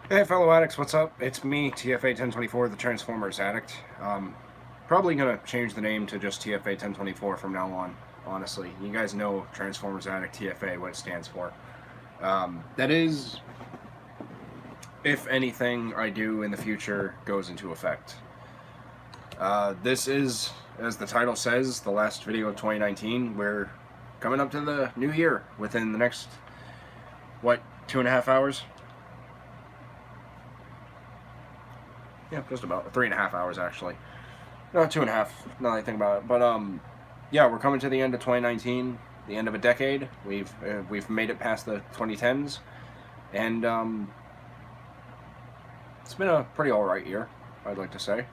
Hey fellow addicts, what's up? It's me, TFA 1024, the Transformers Addict. Probably gonna change the name to just TFA 1024 from now on, honestly. You guys know Transformers Addict, TFA, what it stands for. That is, if anything I do in the future goes into effect. This is, as the title says, the last video of 2019. We're coming up to the new year within the next, what, 2.5 hours? Yeah, just about 3.5 hours actually. No, 2.5. Now that I think about it, but yeah, we're coming to the end of 2019, the end of a decade. We've made it past the 2010s, and it's been a pretty alright year, I'd like to say.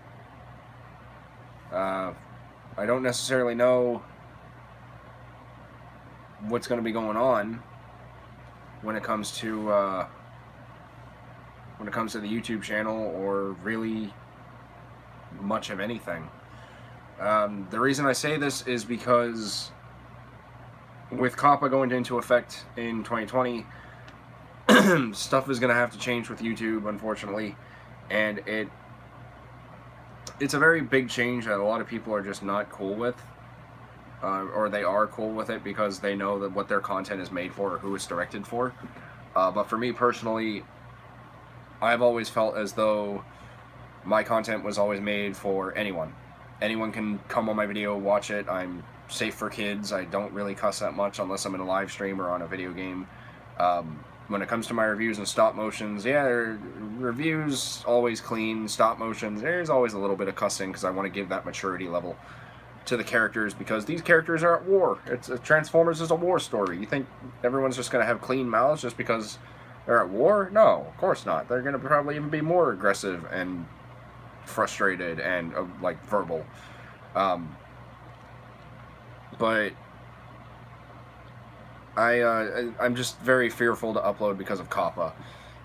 I don't necessarily know what's going to be going on when it comes to the YouTube channel, or really much of anything. The reason I say this is because with COPPA going into effect in 2020, stuff is going to have to change with YouTube, unfortunately, and it's a very big change that a lot of people are just not cool with, or they are cool with it because they know that what their content is made for or who it's directed for. But for me personally, I've always felt as though my content was always made for anyone. Anyone can come on my video, watch it. I'm safe for kids. I don't really cuss that much unless I'm in a live stream or on a video game. When it comes to my reviews and stop motions, yeah, reviews always clean. Stop motions, there's always a little bit of cussing because I want to give that maturity level to the characters, because these characters are at war. Transformers is a war story. You think everyone's just going to have clean mouths just because they're at war? No, of course not. They're going to probably even be more aggressive and frustrated and like verbal. But I'm just very fearful to upload because of COPPA.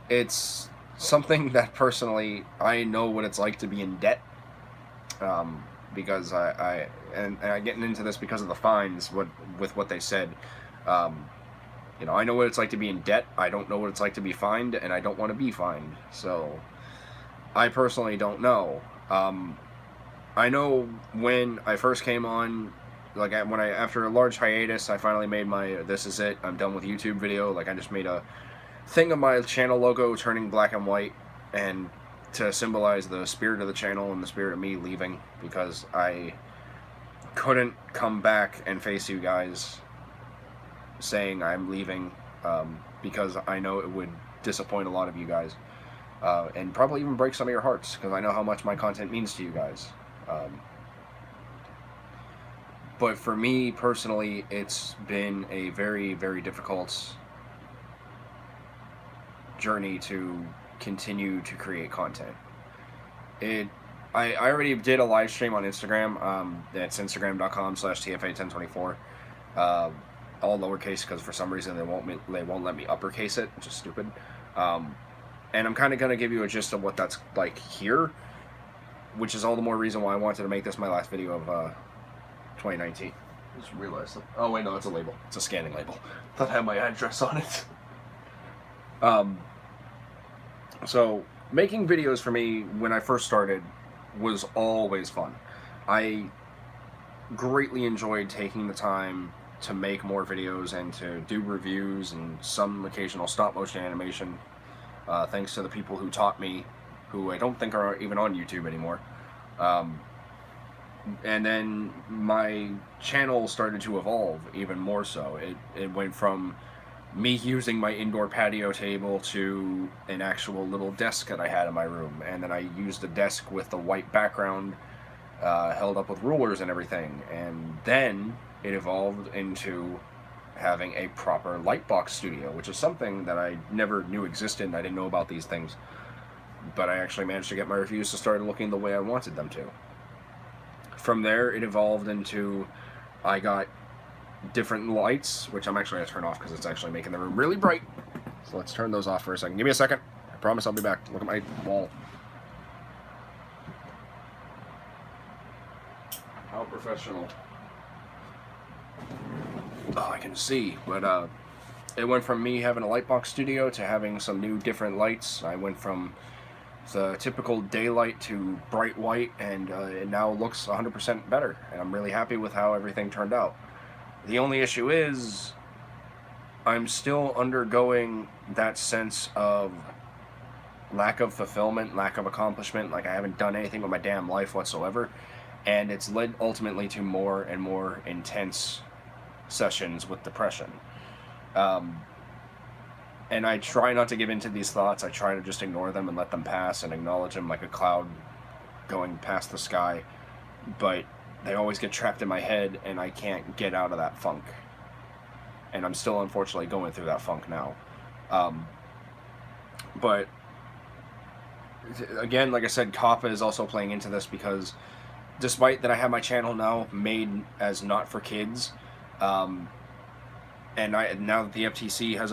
It's something that personally I know what it's like to be in debt. Because I getting into this because of the fines with what they said. You know, I know what it's like to be in debt. I don't know what it's like to be fined, and I don't want to be fined. So I personally don't know. I know when I first came on, like after a large hiatus, I finally made my "this is it, I'm done with YouTube" video. Like, I just made a thing of my channel logo turning black and white, and to symbolize the spirit of the channel and the spirit of me leaving, because I couldn't come back and face you guys saying I'm leaving, because I know it would disappoint a lot of you guys, and probably even break some of your hearts, because I know how much my content means to you guys. But for me personally, it's been a very, very difficult journey to continue to create content. I already did a live stream on Instagram. That's instagram.com/TFA1024. All lowercase, because for some reason they won't let me uppercase it, which is stupid. And I'm kind of going to give you a gist of what that's like here, which is all the more reason why I wanted to make this my last video of 2019. Just realized that. Oh wait, no, it's a label. It's a scanning label. Thought I had my address on it. So making videos for me when I first started was always fun. I greatly enjoyed taking the time to make more videos and to do reviews and some occasional stop motion animation, thanks to the people who taught me, who I don't think are even on YouTube anymore. And then my channel started to evolve even more so. It went from me using my indoor patio table to an actual little desk that I had in my room, and then I used a desk with the white background, held up with rulers and everything, and then it evolved into having a proper lightbox studio, which is something that I never knew existed, and I didn't know about these things, but I actually managed to get my reviews to start looking the way I wanted them to. From there, it evolved into, I got different lights, which I'm actually going to turn off because it's actually making the room really bright. So let's turn those off for a second. Give me a second. I promise I'll be back. Look at my wall. professional. Oh, I can see, but It went from me having a Lightbox studio to having some new different lights. I went from the typical daylight to bright white, and it now looks 100% better, and I'm really happy with how everything turned out. The only issue is I'm still undergoing that sense of lack of fulfillment, lack of accomplishment, like I haven't done anything with my damn life whatsoever, and it's led ultimately to more and more intense sessions with depression. And I try not to give into these thoughts. I try to just ignore them and let them pass and acknowledge them like a cloud going past the sky. But they always get trapped in my head, and I can't get out of that funk. And I'm still, unfortunately, going through that funk now. But, again, like I said, COPPA is also playing into this because despite that I have my channel now made as not for kids, and now that the FTC has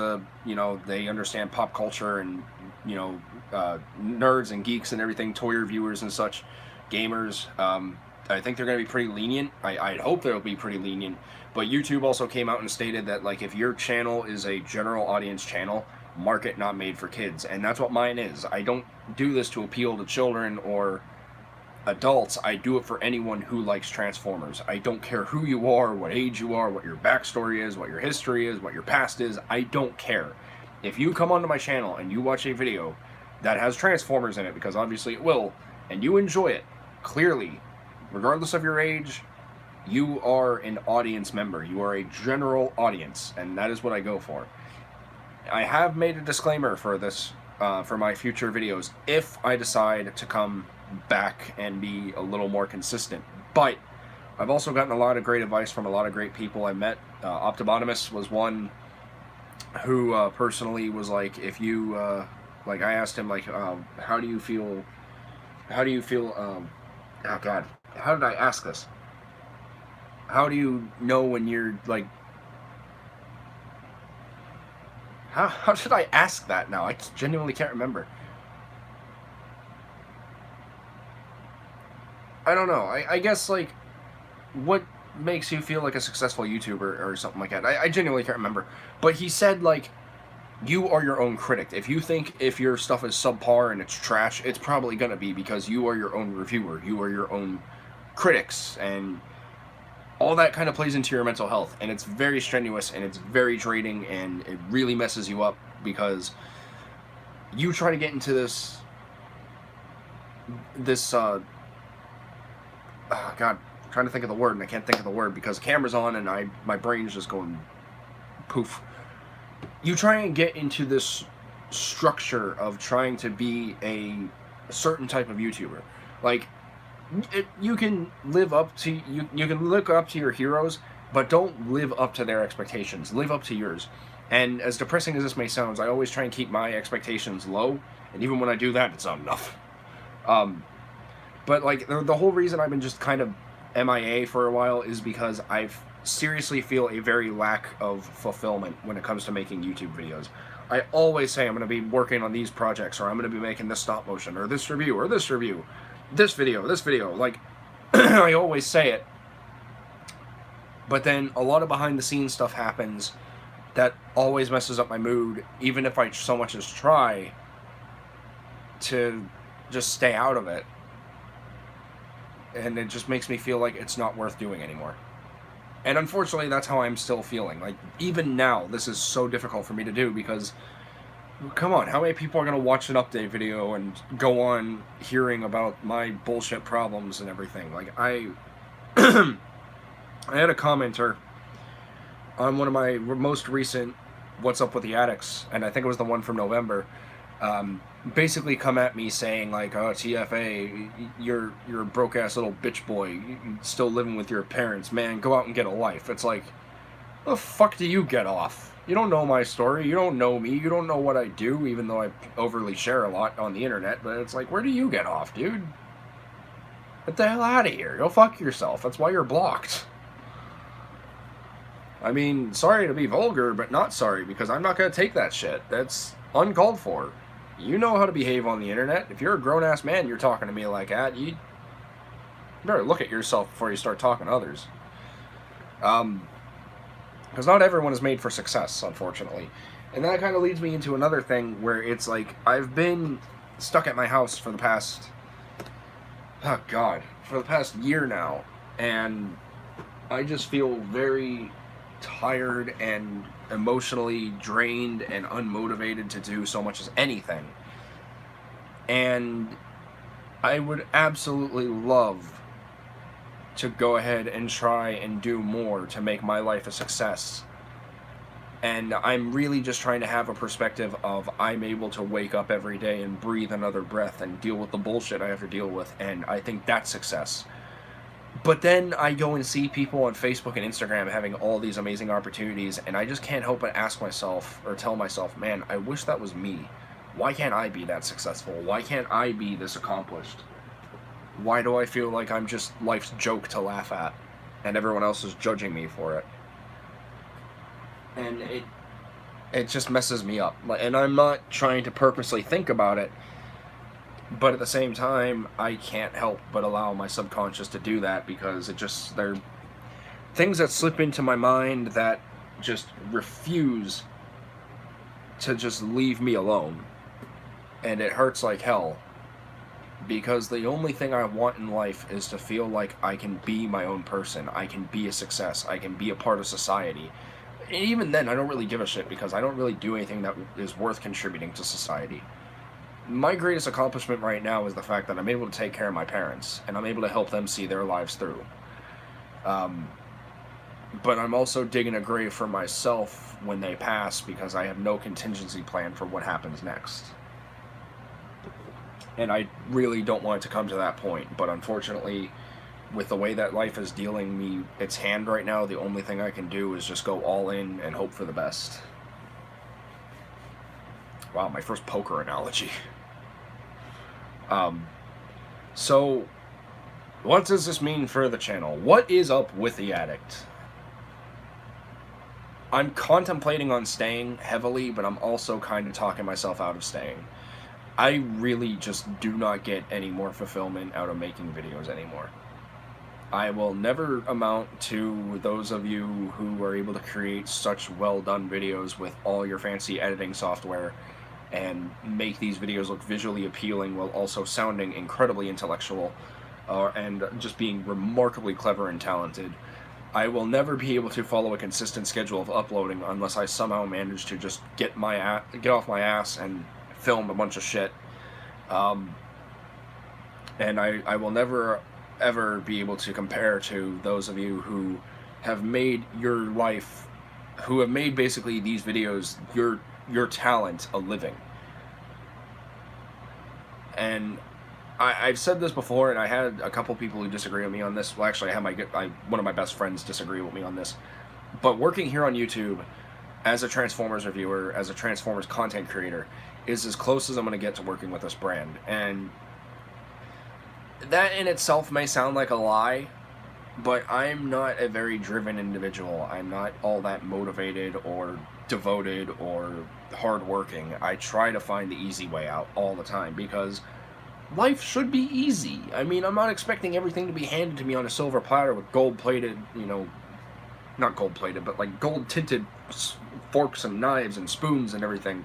they understand pop culture and, nerds and geeks and everything, toy reviewers and such, gamers, I think they're going to be pretty lenient. I'd hope they'll be pretty lenient. But YouTube also came out and stated that, like, if your channel is a general audience channel, mark it not made for kids. And that's what mine is. I don't do this to appeal to children or adults. I do it for anyone who likes Transformers. I don't care who you are, what age you are, what your backstory is, what your history is, what your past is. I don't care. If you come onto my channel and you watch a video that has Transformers in it, because obviously it will, and you enjoy it, clearly, regardless of your age, you are an audience member. You are a general audience, and that is what I go for. I have made a disclaimer for this, for my future videos, if I decide to come back and be a little more consistent. But I've also gotten a lot of great advice from a lot of great people I met. Optibotimus was one who personally was like, if you, like, I asked him, like, how do you feel, oh God, how did I ask this? How do you know when you're, like, how should I ask that now? I genuinely can't remember. I don't know. I guess, like, what makes you feel like a successful YouTuber or something like that? I genuinely can't remember. But he said, like, you are your own critic. If you think if your stuff is subpar and it's trash, it's probably going to be because you are your own reviewer. You are your own critics. And all that kind of plays into your mental health. And it's very strenuous and it's very draining and it really messes you up because you try to get into this God, I'm trying to think of the word, and I can't think of the word because the camera's on and my brain's just going poof. You try and get into this structure of trying to be a certain type of YouTuber. Like, you can live up to, you can look up to your heroes, but don't live up to their expectations. Live up to yours. And as depressing as this may sound, I always try and keep my expectations low, and even when I do that, it's not enough. But, like, the whole reason I've been just kind of MIA for a while is because I seriously feel a very lack of fulfillment when it comes to making YouTube videos. I always say I'm going to be working on these projects, or I'm going to be making this stop motion, or this review, or this review, this video. Like, I always say it. But then a lot of behind-the-scenes stuff happens that always messes up my mood, even if I so much as try to just stay out of it. And it just makes me feel like it's not worth doing anymore. And unfortunately, that's how I'm still feeling. Like, even now, this is so difficult for me to do because, come on, how many people are going to watch an update video and go on hearing about my bullshit problems and everything? Like, I had a commenter on one of my most recent What's Up with the Addicts, and I think it was the one from November, basically come at me saying, like, oh, TFA, you're a broke-ass little bitch boy, you're still living with your parents, man, go out and get a life. It's like, the fuck do you get off? You don't know my story, you don't know me, you don't know what I do, even though I overly share a lot on the internet, but it's like, where do you get off, dude? Get the hell out of here, go fuck yourself, that's why you're blocked. I mean, sorry to be vulgar, but not sorry, because I'm not gonna take that shit. That's uncalled for. You know how to behave on the internet. If you're a grown-ass man, you're talking to me like that, you better look at yourself before you start talking to others. Because not everyone is made for success, unfortunately. And that kind of leads me into another thing where it's like, I've been stuck at my house for the past, oh God, for the past year now. And I just feel very tired and emotionally drained and unmotivated to do so much as anything. And I would absolutely love to go ahead and try and do more to make my life a success. And I'm really just trying to have a perspective of I'm able to wake up every day and breathe another breath and deal with the bullshit I have to deal with, and I think that's success. But then I go and see people on Facebook and Instagram having all these amazing opportunities, and I just can't help but ask myself, or tell myself, man, I wish that was me. Why can't I be that successful? Why can't I be this accomplished? Why do I feel like I'm just life's joke to laugh at, and everyone else is judging me for it? And it just messes me up. And I'm not trying to purposely think about it, but at the same time, I can't help but allow my subconscious to do that, because they're things that slip into my mind that just refuse to just leave me alone. And it hurts like hell, because the only thing I want in life is to feel like I can be my own person, I can be a success, I can be a part of society. And even then, I don't really give a shit, because I don't really do anything that is worth contributing to society. My greatest accomplishment right now is the fact that I'm able to take care of my parents, and I'm able to help them see their lives through. But I'm also digging a grave for myself when they pass, because I have no contingency plan for what happens next. And I really don't want it to come to that point, but unfortunately, with the way that life is dealing me its hand right now, the only thing I can do is just go all in and hope for the best. Wow, my first poker analogy. So, what does this mean for the channel? What is up with The Addict? I'm contemplating on staying heavily, but I'm also kind of talking myself out of staying. I really just do not get any more fulfillment out of making videos anymore. I will never amount to those of you who are able to create such well done videos with all your fancy editing software and make these videos look visually appealing while also sounding incredibly intellectual, and just being remarkably clever and talented. I will never be able to follow a consistent schedule of uploading unless I somehow manage to just get off my ass and film a bunch of shit. And I will never ever be able to compare to those of you who have made your life, who have made basically these videos, your talent, a living. And I've said this before, and I had a couple people who disagree with me on this. Well, actually, I had one of my best friends disagree with me on this. But working here on YouTube as a Transformers reviewer, as a Transformers content creator, is as close as I'm going to get to working with this brand. And that in itself may sound like a lie, but I'm not a very driven individual. I'm not all that motivated or devoted or hardworking. I try to find the easy way out all the time, because life should be easy. I mean, I'm not expecting everything to be handed to me on a silver platter with gold-plated, not gold-plated, but like gold-tinted forks and knives and spoons and everything.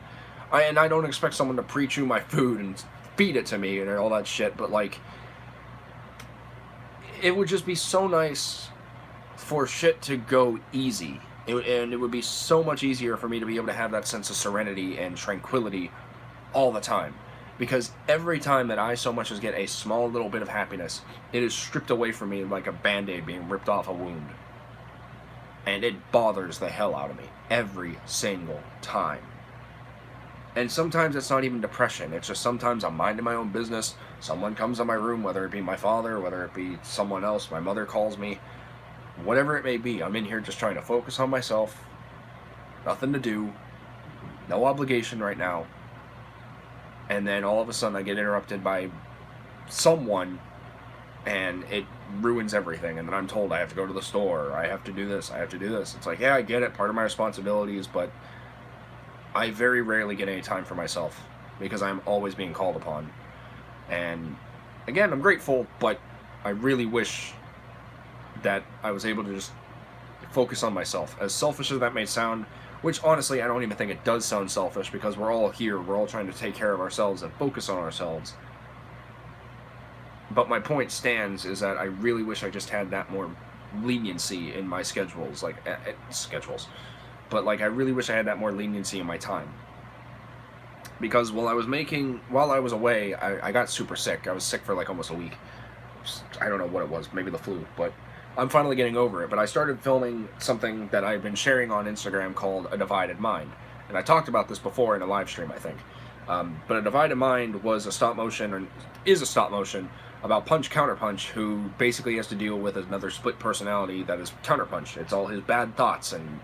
And I don't expect someone to pre-chew my food and feed it to me and all that shit, but like, it would just be so nice for shit to go easy. And it would be so much easier for me to be able to have that sense of serenity and tranquility all the time. Because every time that I so much as get a small little bit of happiness, it is stripped away from me like a band-aid being ripped off a wound. And it bothers the hell out of me every single time. And sometimes it's not even depression. It's just sometimes I'm minding my own business. Someone comes in my room, whether it be my father, whether it be someone else, my mother calls me. Whatever it may be, I'm in here just trying to focus on myself. Nothing to do. No obligation right now. And then all of a sudden I get interrupted by someone, and it ruins everything. And then I'm told I have to go to the store, I have to do this, I have to do this. It's like, yeah, I get it, part of my responsibilities, but I very rarely get any time for myself, because I'm always being called upon. And again, I'm grateful, but I really wish that I was able to just focus on myself. As selfish as that may sound, which honestly I don't even think it does sound selfish, because we're all here, we're all trying to take care of ourselves and focus on ourselves. But my point stands is that I really wish I just had that more leniency in my schedules, like schedules. But like I really wish I had that more leniency in my time. Because while I was away, I got super sick. I was sick for like almost a week. I don't know what it was, maybe the flu, but I'm finally getting over it. But I started filming something that I've been sharing on Instagram called A Divided Mind. And I talked about this before in a live stream, I think. But A Divided Mind was a stop motion, or is a stop motion, about Punch Counterpunch, who basically has to deal with another split personality that is Counterpunch. It's all his bad thoughts, and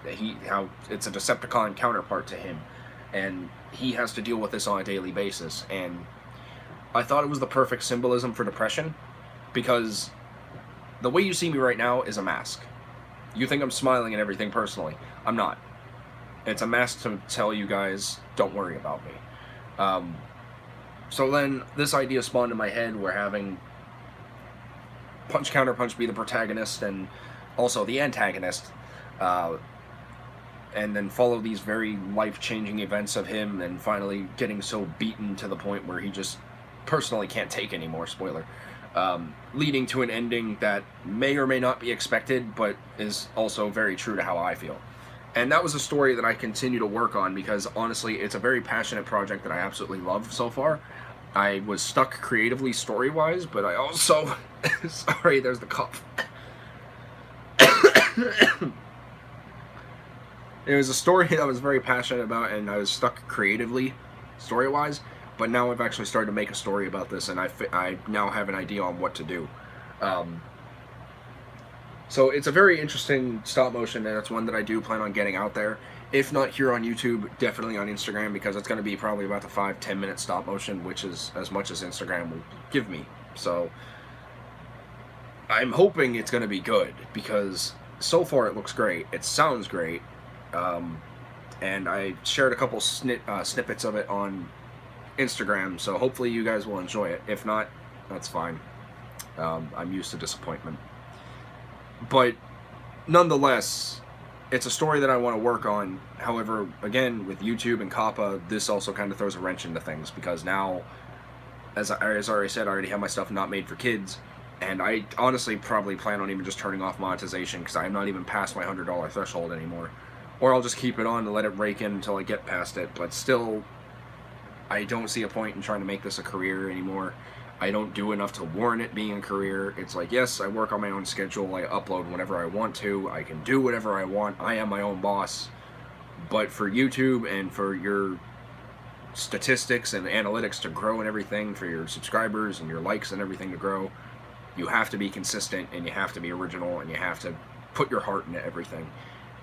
how it's a Decepticon counterpart to him. And he has to deal with this on a daily basis. And I thought it was the perfect symbolism for depression, because the way you see me right now is a mask. You think I'm smiling and everything personally. I'm not. It's a mask to tell you guys, don't worry about me. So then this idea spawned in my head, where having Punch Counterpunch be the protagonist and also the antagonist, and then follow these very life-changing events of him, and finally getting so beaten to the point where he just personally can't take anymore, spoiler, leading to an ending that may or may not be expected, but is also very true to how I feel. And that was a story that I continue to work on, because honestly, it's a very passionate project that I absolutely love so far. I was stuck creatively, story-wise, but I also... Sorry, there's the cough. It was a story that I was very passionate about, and I was stuck creatively, story-wise, but now I've actually started to make a story about this, and I now have an idea on what to do. So it's a very interesting stop motion, and it's one that I do plan on getting out there. If not here on YouTube, definitely on Instagram, because it's going to be probably about the 5-10 minute stop motion, which is as much as Instagram will give me. So I'm hoping it's going to be good, because so far it looks great. It sounds great. And I shared a couple snippets of it on Instagram, so hopefully you guys will enjoy it. If not, that's fine. I'm used to disappointment. But nonetheless, it's a story that I want to work on. However, again, with YouTube and Kappa, this also kind of throws a wrench into things, because now, as I already said, I already have my stuff not made for kids, and I honestly probably plan on even just turning off monetization, because I'm not even past my $100 threshold anymore. Or I'll just keep it on and let it rake in until I get past it, but still, I don't see a point in trying to make this a career anymore. I don't do enough to warrant it being a career. It's like, yes, I work on my own schedule, I upload whenever I want to, I can do whatever I want, I am my own boss. But for YouTube and for your statistics and analytics to grow and everything, for your subscribers and your likes and everything to grow, you have to be consistent, and you have to be original, and you have to put your heart into everything.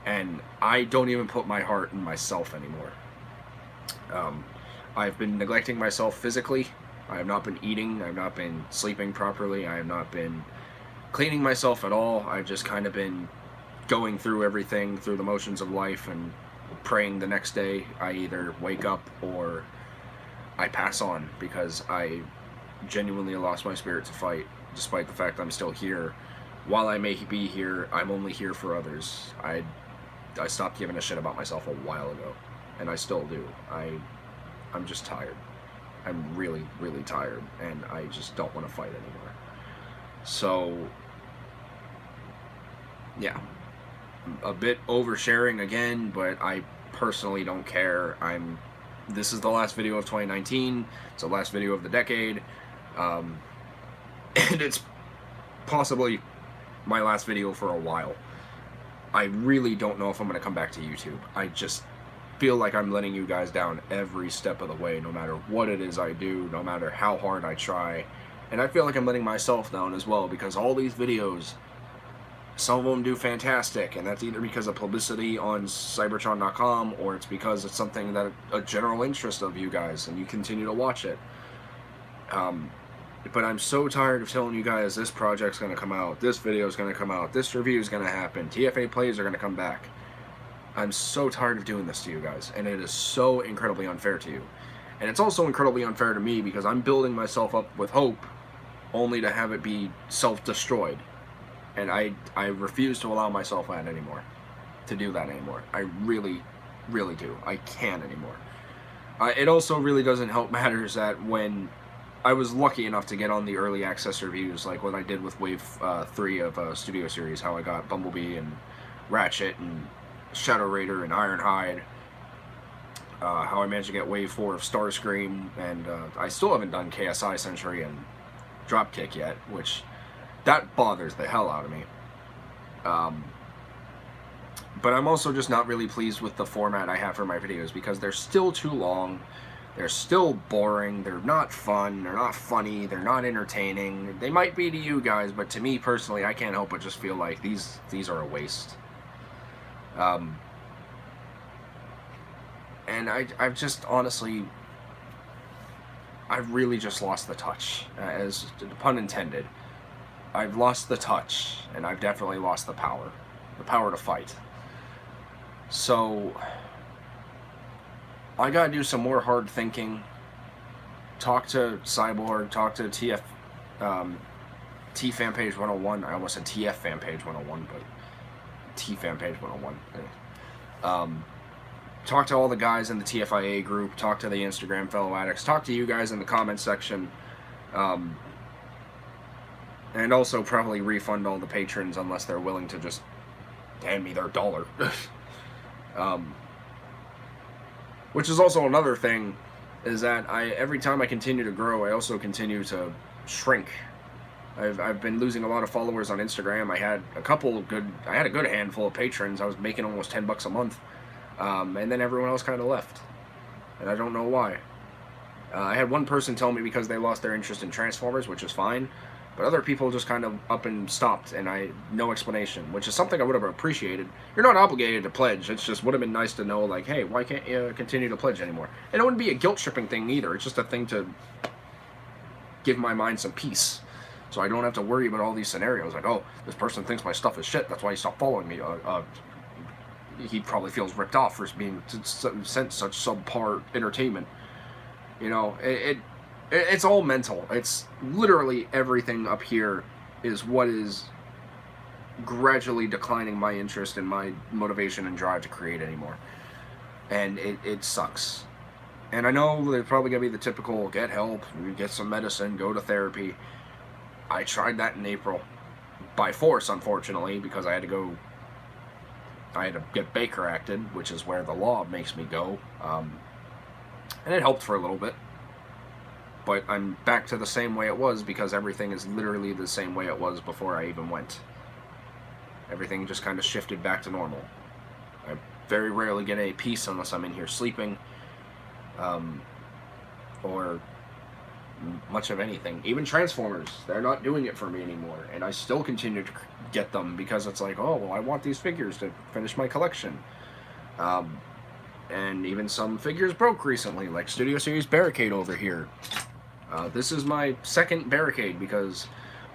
And I don't even put my heart in myself anymore. I've been neglecting myself physically. I have not been eating, I have not been sleeping properly, I have not been cleaning myself at all. I've just kind of been going through everything, through the motions of life, and praying the next day I either wake up or I pass on, because I genuinely lost my spirit to fight, despite the fact I'm still here. While I may be here, I'm only here for others. I stopped giving a shit about myself a while ago, and I still do. I'm just tired. I'm really, really tired, and I just don't want to fight anymore. So, yeah. A bit oversharing again, but I personally don't care. This is the last video of 2019. It's the last video of the decade. And it's possibly my last video for a while. I really don't know if I'm going to come back to YouTube. I just feel like I'm letting you guys down every step of the way, no matter what it is I do, no matter how hard I try. And I feel like I'm letting myself down as well, because all these videos, some of them do fantastic, and that's either because of publicity on Cybertron.com, or it's because it's something that a general interest of you guys, and you continue to watch it. But I'm so tired of telling you guys this project's going to come out, this video's going to come out, this review is going to happen, TFA plays are going to come back. I'm so tired of doing this to you guys, and it is so incredibly unfair to you. And it's also incredibly unfair to me, because I'm building myself up with hope, only to have it be self-destroyed. And I refuse to allow myself that anymore. To do that anymore. I really, really do. I can't anymore. It also really doesn't help matters that when I was lucky enough to get on the early access reviews, like what I did with Wave 3 of Studio Series, how I got Bumblebee and Ratchet and Shadow Raider and Ironhide, how I managed to get Wave 4 of Starscream, and I still haven't done KSI Century and Dropkick yet, which that bothers the hell out of me. But I'm also just not really pleased with the format I have for my videos because they're still too long, they're still boring, they're not fun, they're not funny, they're not entertaining. They might be to you guys, but to me personally, I can't help but just feel like these are a waste. And I've just honestly, I've really just lost the touch, as pun intended. I've lost the touch, and I've definitely lost the power to fight. So, I gotta do some more hard thinking, talk to Cyborg, talk to T-Fanpage 101, I almost said TF Fanpage 101, but T-Fanpage 101. Talk to all the guys in the TFIA group, talk to the Instagram fellow addicts, talk to you guys in the comment section, and also probably refund all the patrons unless they're willing to just hand me their $1. Which is also another thing, is that every time I continue to grow, I also continue to shrink. I've been losing a lot of followers on Instagram. I had a good handful of patrons. I was making almost $10 a month. And then everyone else kind of left. And I don't know why. I had one person tell me because they lost their interest in Transformers, which is fine. But other people just kind of up and stopped, and no explanation, which is something I would have appreciated. You're not obligated to pledge. It's just would have been nice to know, like, hey, why can't you continue to pledge anymore? And it wouldn't be a guilt-tripping thing either. It's just a thing to give my mind some peace. So I don't have to worry about all these scenarios. Like, oh, this person thinks my stuff is shit. That's why he stopped following me. He probably feels ripped off for being sent such subpar entertainment. You know, it's all mental. It's literally everything up here is what is gradually declining my interest and my motivation and drive to create anymore. And it sucks. And I know there's probably going to be the typical get help, get some medicine, go to therapy. I tried that in April. By force, unfortunately, because I had to get Baker acted, which is where the law makes me go. And it helped for a little bit. But I'm back to the same way it was because everything is literally the same way it was before I even went. Everything just kind of shifted back to normal. I very rarely get any peace unless I'm in here sleeping. Or much of anything. Even Transformers, they're not doing it for me anymore. And I still continue to get them because it's like, oh, well, I want these figures to finish my collection. And even some figures broke recently, like Studio Series Barricade over here. This is my second Barricade because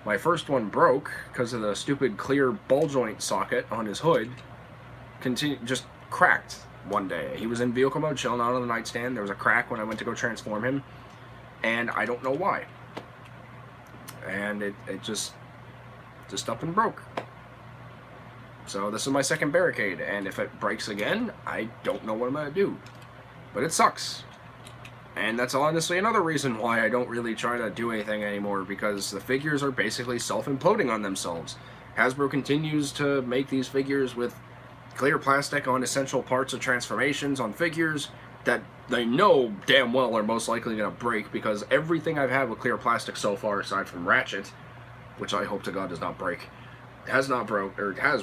my first one broke because of the stupid clear ball joint socket on his hood. Just cracked one day. He was in vehicle mode, chilling out on the nightstand. There was a crack when I went to go transform him, and I don't know why. And it just up and broke. So this is my second Barricade, and if it breaks again, I don't know what I'm gonna do. But it sucks. And that's honestly another reason why I don't really try to do anything anymore, because the figures are basically self-imploding on themselves. Hasbro continues to make these figures with clear plastic on essential parts of transformations on figures that they know damn well are most likely going to break, because everything I've had with clear plastic so far, aside from Ratchet, which I hope to God does not break, has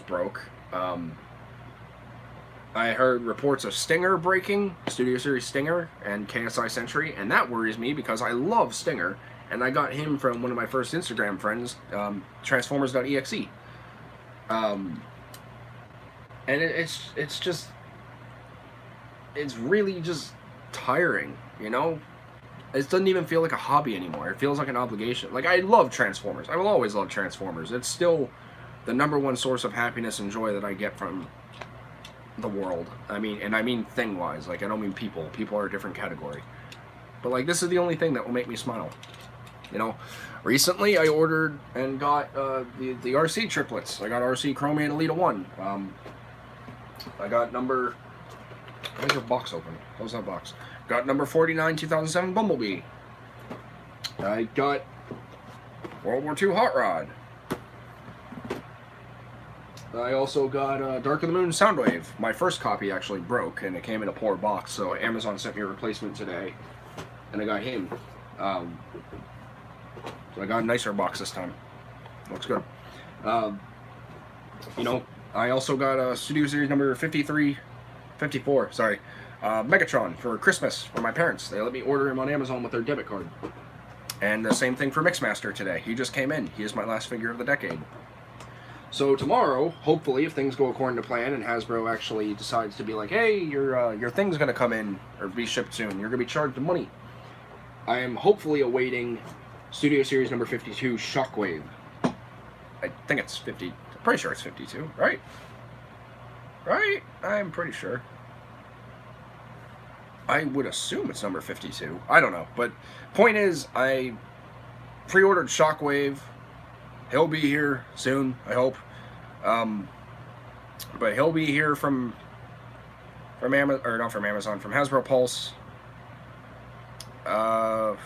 broke. I heard reports of Stinger breaking, Studio Series Stinger, and KSI Century, and that worries me because I love Stinger, and I got him from one of my first Instagram friends, Transformers.exe. And it's really just tiring, you know? It doesn't even feel like a hobby anymore. It feels like an obligation. Like, I love Transformers. I will always love Transformers. It's still the #1 source of happiness and joy that I get from the world. I mean thing-wise. Like, I don't mean people. People are a different category. But, like, this is the only thing that will make me smile. You know, recently I ordered and got the RC triplets. I got RC Chromium Elite 1. I got number... Where's your box open? Close that box. Got number 49 2007 Bumblebee. I got World War II Hot Rod. I also got Dark of the Moon Soundwave. My first copy actually broke, and it came in a poor box, so Amazon sent me a replacement today, and I got him. So I got a nicer box this time. Looks good. You know, I also got Studio Series number 54, sorry, Megatron for Christmas for my parents. They let me order him on Amazon with their debit card. And the same thing for Mixmaster today. He just came in. He is my last figure of the decade. So tomorrow, hopefully, if things go according to plan and Hasbro actually decides to be like, hey, your thing's going to come in or be shipped soon, you're going to be charged money. I am hopefully awaiting Studio Series number 52 Shockwave. I think it's 50. I'm pretty sure it's 52, right? Right? I'm pretty sure. I would assume it's number 52. I don't know. But point is, I pre-ordered Shockwave. He'll be here soon, I hope. But he'll be here from Amazon, or not from Amazon, from Hasbro Pulse. I'm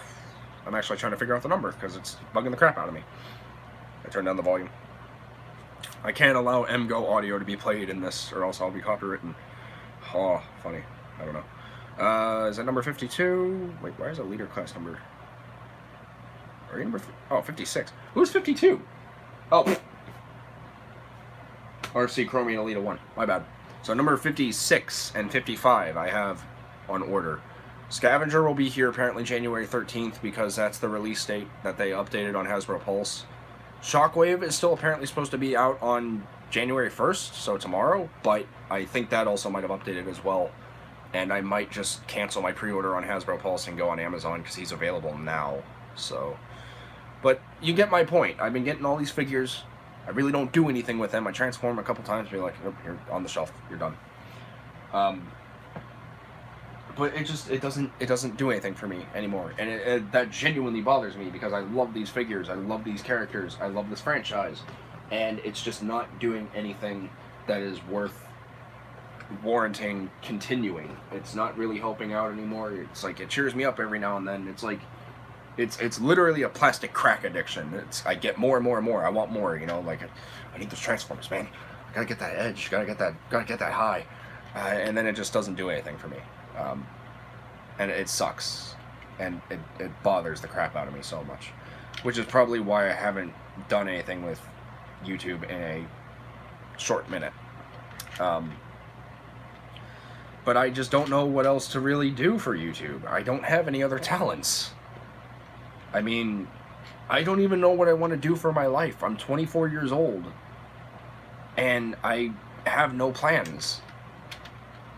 actually trying to figure out the number because it's bugging the crap out of me. I turned down the volume. I can't allow MGO audio to be played in this, or else I'll be copywritten. Oh, funny. I don't know. Is that number 52? Wait, why is a leader class number? Are you number? Oh, 56. Who's 52? Oh. RC Chromium Elite 1. My bad. So number 56 and 55 I have on order. Scavenger will be here apparently January 13th because that's the release date that they updated on Hasbro Pulse. Shockwave is still apparently supposed to be out on January 1st, so tomorrow, but I think that also might have updated as well. And I might just cancel my pre-order on Hasbro Pulse and go on Amazon because he's available now. So, but you get my point. I've been getting all these figures. I really don't do anything with them. I transform a couple times, be like, oh, you're on the shelf, you're done. But it doesn't do anything for me anymore, and that genuinely bothers me because I love these figures, I love these characters, I love this franchise, and it's just not doing anything that is worth warranting continuing. It's not really helping out anymore. It's like it cheers me up every now and then. It's like it's literally a plastic crack addiction. I get more and more and more. I want more, you know, like I need those Transformers, man. I gotta get that edge, gotta get that high, and then it just doesn't do anything for me. And it sucks, and it bothers the crap out of me so much, which is probably why I haven't done anything with YouTube in a short minute. But I just don't know what else to really do for YouTube. I don't have any other talents. I mean, I don't even know what I want to do for my life. I'm 24 years old, and I have no plans.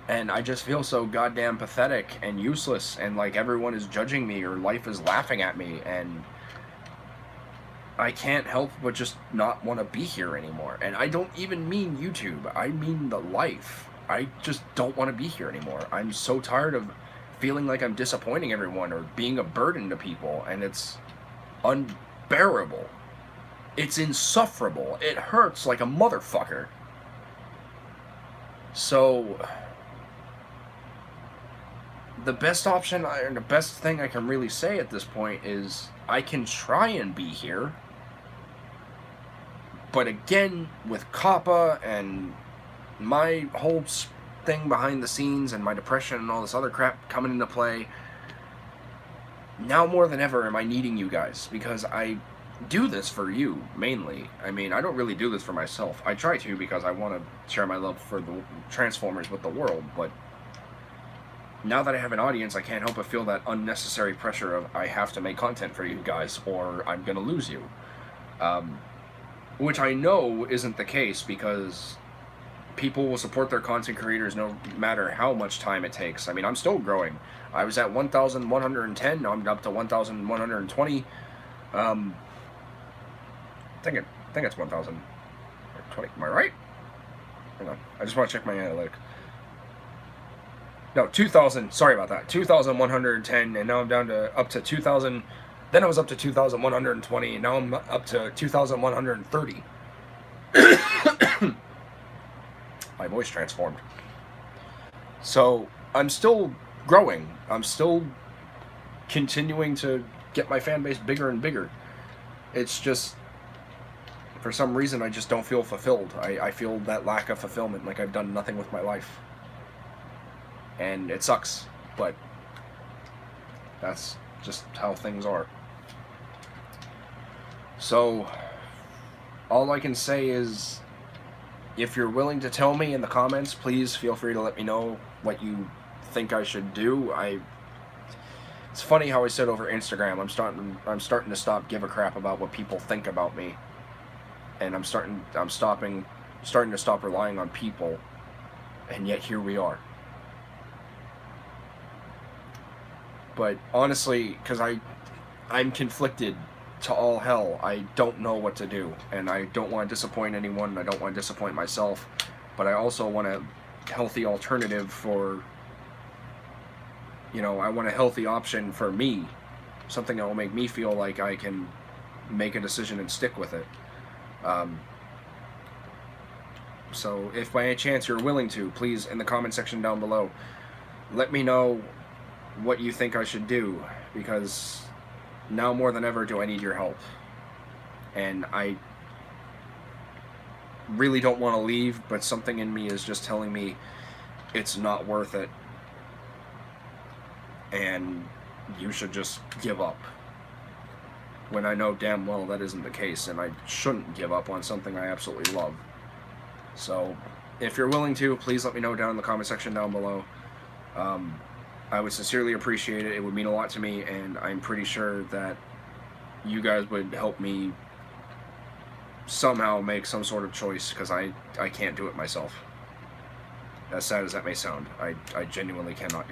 And I just feel so goddamn pathetic and useless, and like everyone is judging me or life is laughing at me, and I can't help but just not want to be here anymore. And I don't even mean YouTube, I mean the life. I just don't want to be here anymore. I'm so tired of feeling like I'm disappointing everyone or being a burden to people, and it's unbearable. It's insufferable. It hurts like a motherfucker. So the best option, or the best thing I can really say at this point is I can try and be here, but again, with Kappa and my whole thing behind the scenes and my depression and all this other crap coming into play, now more than ever am I needing you guys, because I do this for you, mainly. I mean, I don't really do this for myself. I try to because I want to share my love for the Transformers with the world, but now that I have an audience, I can't help but feel that unnecessary pressure of I have to make content for you guys or I'm going to lose you. Which I know isn't the case because people will support their content creators no matter how much time it takes. I mean, I'm still growing. I was at 1,110, now I'm up to 1,120. I think it's 1,020. Am I right? Hang on. I just want to check my analytics. No, 2,000. Sorry about that. 2,110, and now I'm down to up to 2,000. Then I was up to 2,120, and now I'm up to 2,130. My voice transformed. So I'm still growing. I'm still continuing to get my fan base bigger and bigger. It's just, for some reason, I just don't feel fulfilled. I feel that lack of fulfillment, like I've done nothing with my life. And it sucks, but that's just how things are. So, all I can say is, if you're willing to tell me in the comments, please feel free to let me know what you think I should do. It's funny how I said over Instagram, I'm starting to stop give a crap about what people think about me, and I'm starting to stop relying on people, and yet here we are. But honestly, because I'm conflicted to all hell, I don't know what to do, and I don't want to disappoint anyone. I don't want to disappoint myself, but I also want a healthy alternative for, I want a healthy option for me, something that will make me feel like I can make a decision and stick with it. So if by any chance you're willing to, please, in the comment section down below, let me know what you think I should do, because now more than ever do I need your help. And I really don't want to leave, but something in me is just telling me it's not worth it, and you should just give up, when I know damn well that isn't the case, and I shouldn't give up on something I absolutely love. So if you're willing to, please let me know down in the comment section down below. I would sincerely appreciate it. It would mean a lot to me, and I'm pretty sure that you guys would help me somehow make some sort of choice, because I can't do it myself. As sad as that may sound, I genuinely cannot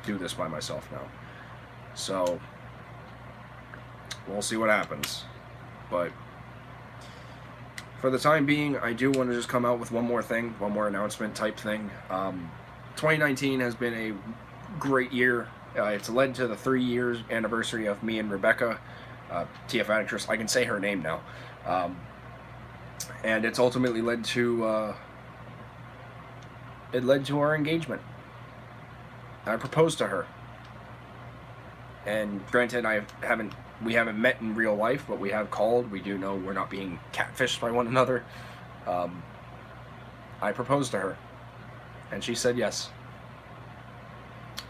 do this by myself now. So we'll see what happens. But for the time being, I do want to just come out with one more announcement type thing. 2019 has been a great year. It's led to the 3-year anniversary of me and Rebecca, TF Addictress. I can say her name now. And it's ultimately led to our engagement. I proposed to her. And granted, we haven't met in real life, but we have called. We do know we're not being catfished by one another. I proposed to her, and she said yes.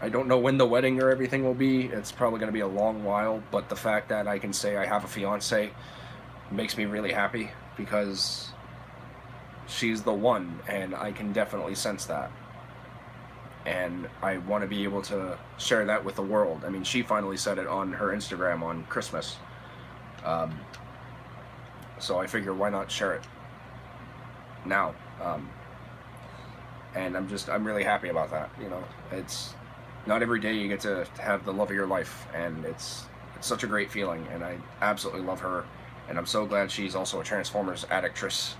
I don't know when the wedding or everything will be. It's probably going to be a long while, but the fact that I can say I have a fiance makes me really happy, because she's the one, and I can definitely sense that. And I want to be able to share that with the world. I mean, she finally said it on her Instagram on Christmas. So I figure, why not share it now? And I'm really happy about that. It's not every day you get to have the love of your life, and it's such a great feeling, and I absolutely love her, and I'm so glad she's also a Transformers addictress,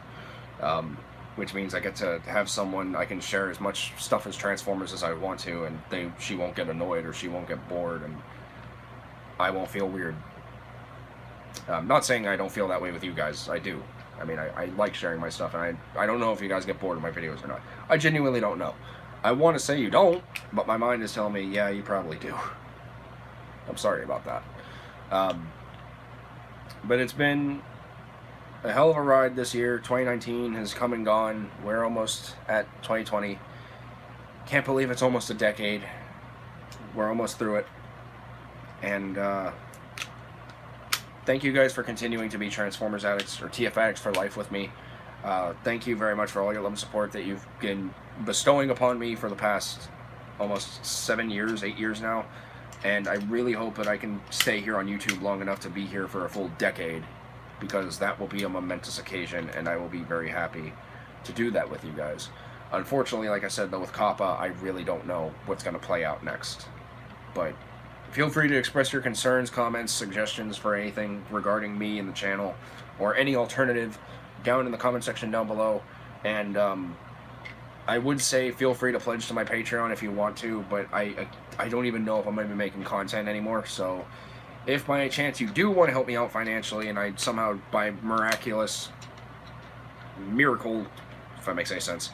which means I get to have someone I can share as much stuff as Transformers as I want to, and she won't get annoyed, or she won't get bored, and I won't feel weird. I'm not saying I don't feel that way with you guys. I do. I mean, I like sharing my stuff, and I don't know if you guys get bored of my videos or not. I genuinely don't know. I want to say you don't, but my mind is telling me, yeah, you probably do. I'm sorry about that. But it's been a hell of a ride this year. 2019 has come and gone. We're almost at 2020. Can't believe it's almost a decade. We're almost through it. And thank you guys for continuing to be Transformers addicts, or TF addicts for life with me. Thank you very much for all your love and support that you've been bestowing upon me for the past almost 7 years, 8 years now. And I really hope that I can stay here on YouTube long enough to be here for a full decade, because that will be a momentous occasion, and I will be very happy to do that with you guys. Unfortunately, like I said, though, with COPPA, I really don't know what's going to play out next. But feel free to express your concerns, comments, suggestions for anything regarding me and the channel, or any alternative, down in the comment section down below. And I would say feel free to pledge to my Patreon if you want to, but I don't even know if I'm going to be making content anymore. So if by chance you do want to help me out financially, and I somehow, by miraculous miracle, if that makes any sense,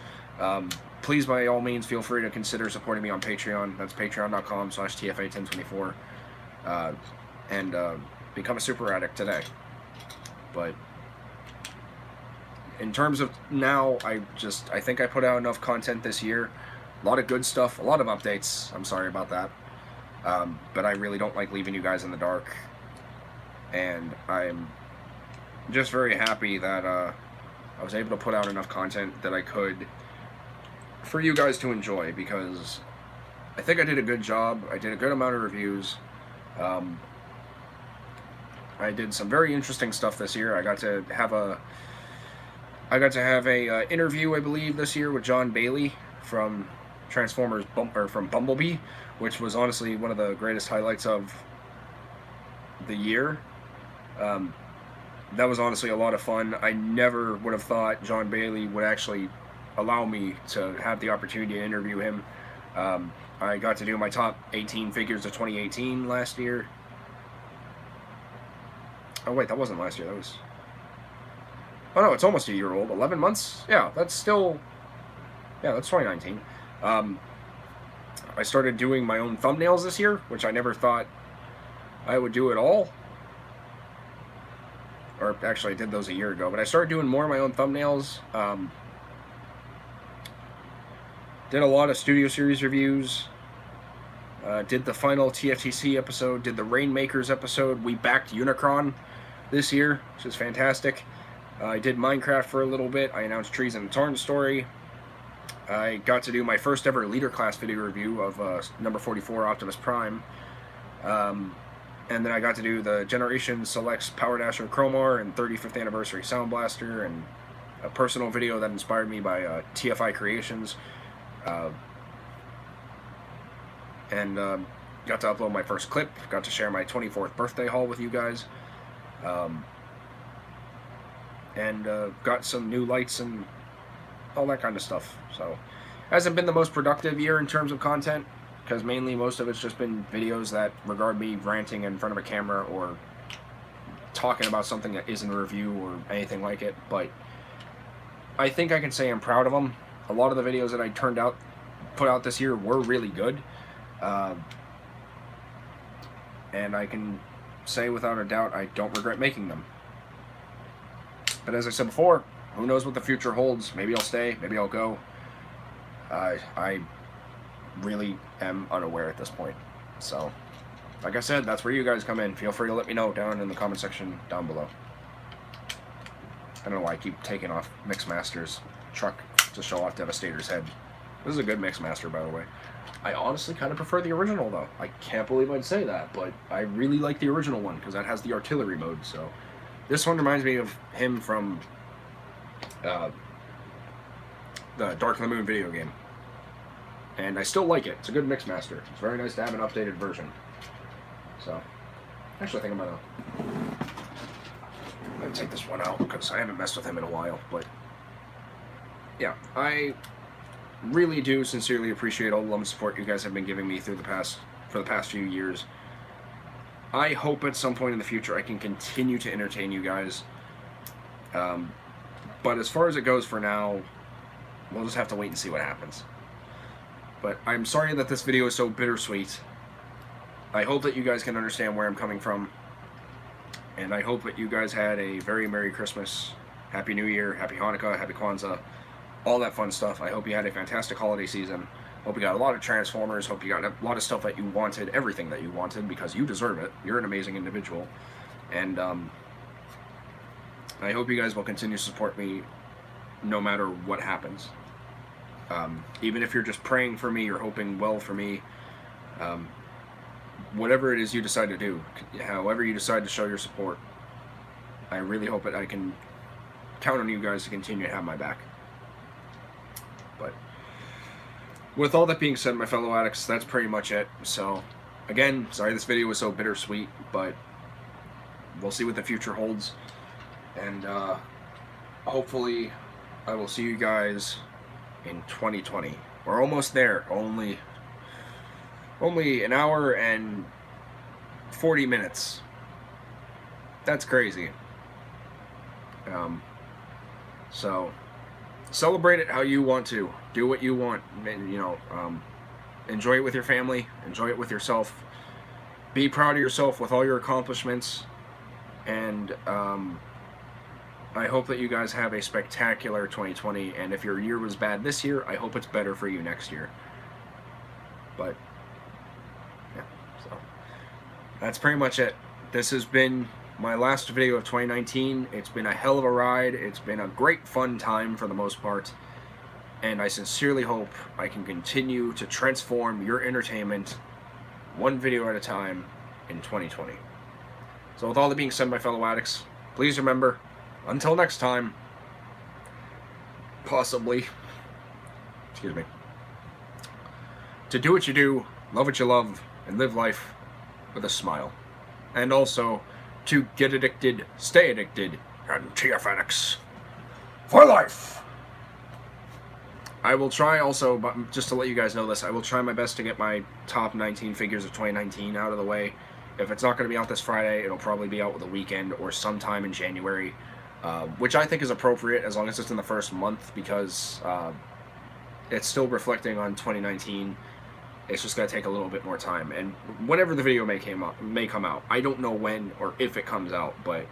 please by all means feel free to consider supporting me on Patreon. That's patreon.com/TFA1024, and become a super addict today. But in terms of now, I think I put out enough content this year. A lot of good stuff, a lot of updates. I'm sorry about that. But I really don't like leaving you guys in the dark. And I'm just very happy that I was able to put out enough content that I could for you guys to enjoy, because I think I did a good job. I did a good amount of reviews. I did some very interesting stuff this year. I got to have a interview, I believe, this year with John Bailey from from Bumblebee, which was honestly one of the greatest highlights of the year. That was honestly a lot of fun. I never would have thought John Bailey would actually allow me to have the opportunity to interview him. I got to do my top 18 figures of 2018 last year. Oh wait, that wasn't last year, that was... Oh no, it's almost a year old. 11 months? Yeah, that's 2019. I started doing my own thumbnails this year, which I never thought I would do at all. Or actually, I did those a year ago, but I started doing more of my own thumbnails. Did a lot of Studio Series reviews. Did the final TFTC episode. Did the Rainmakers episode. We backed Unicron this year, which is fantastic. I did Minecraft for a little bit. I announced Trees in the Tarn story. I got to do my first ever Leader Class video review of number 44 Optimus Prime. And then I got to do the Generation Selects Power Dasher Chromar and 35th Anniversary Sound Blaster, and a personal video that inspired me by TFI Creations. And got to upload my first clip. Got to share my 24th birthday haul with you guys. And got some new lights and all that kind of stuff. So, hasn't been the most productive year in terms of content, because mainly most of it's just been videos that regard me ranting in front of a camera or talking about something that isn't a review or anything like it. But I think I can say I'm proud of them. A lot of the videos that I put out this year were really good. And I can say without a doubt I don't regret making them. But as I said before, who knows what the future holds? Maybe I'll stay, maybe I'll go. I really am unaware at this point. So, like I said, that's where you guys come in. Feel free to let me know down in the comment section down below. I don't know why I keep taking off Mixmaster's truck to show off Devastator's head. This is a good Mixmaster, by the way. I honestly kind of prefer the original, though. I can't believe I'd say that, but I really like the original one because that has the artillery mode. So this one reminds me of him from the Dark of the Moon video game. And I still like it. It's a good Mixmaster. It's very nice to have an updated version. So, actually I think I'm gonna take this one out because I haven't messed with him in a while. But yeah, I really do sincerely appreciate all the love and support you guys have been giving me for the past few years. I hope at some point in the future I can continue to entertain you guys. But as far as it goes for now, we'll just have to wait and see what happens. But I'm sorry that this video is so bittersweet. I hope that you guys can understand where I'm coming from. And I hope that you guys had a very Merry Christmas, Happy New Year, Happy Hanukkah, Happy Kwanzaa, all that fun stuff. I hope you had a fantastic holiday season. Hope you got a lot of Transformers. Hope you got a lot of stuff that you wanted, everything that you wanted, because you deserve it. You're an amazing individual. And I hope you guys will continue to support me no matter what happens. Even if you're just praying for me or hoping well for me, whatever it is you decide to do, however you decide to show your support, I really hope that I can count on you guys to continue to have my back. But with all that being said, my fellow addicts, that's pretty much it. So, again, sorry this video was so bittersweet, but we'll see what the future holds. And hopefully I will see you guys in 2020. We're almost there. Only an hour and 40 minutes That's crazy. So celebrate it how you want to. Do what you want. You know, enjoy it with your family. Enjoy it with yourself. Be proud of yourself with all your accomplishments. And I hope that you guys have a spectacular 2020. And if your year was bad this year, I hope it's better for you next year. But yeah, so that's pretty much it. This has been my last video of 2019. It's been a hell of a ride. It's been a great fun time for the most part. And I sincerely hope I can continue to transform your entertainment one video at a time in 2020. So with all that being said, my fellow addicts, please remember, until next time, possibly, excuse me, to do what you do, love what you love, and live life with a smile. And also, to get addicted, stay addicted, and TFNX for life. I will try also, but just to let you guys know this, I will try my best to get my top 19 figures of 2019 out of the way. If it's not going to be out this Friday, it'll probably be out with the weekend or sometime in January, which I think is appropriate as long as it's in the first month, because it's still reflecting on 2019. It's just going to take a little bit more time, and whenever the video may come out. I don't know when or if it comes out, but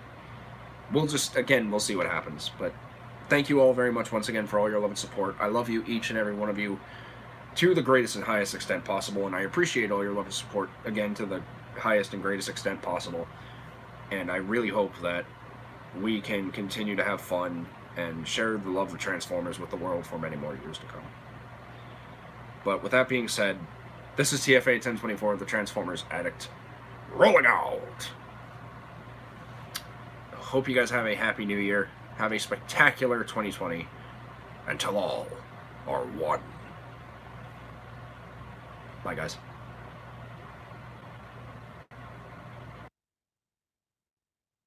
we'll see what happens. But thank you all very much once again for all your love and support. I love you, each and every one of you, to the greatest and highest extent possible, and I appreciate all your love and support, again, to the highest and greatest extent possible. And I really hope that we can continue to have fun and share the love of Transformers with the world for many more years to come. But with that being said, this is TFA 1024, the Transformers Addict, rolling out. Hope you guys have a happy new year. Have a spectacular 2020. Until all are one. Bye, guys.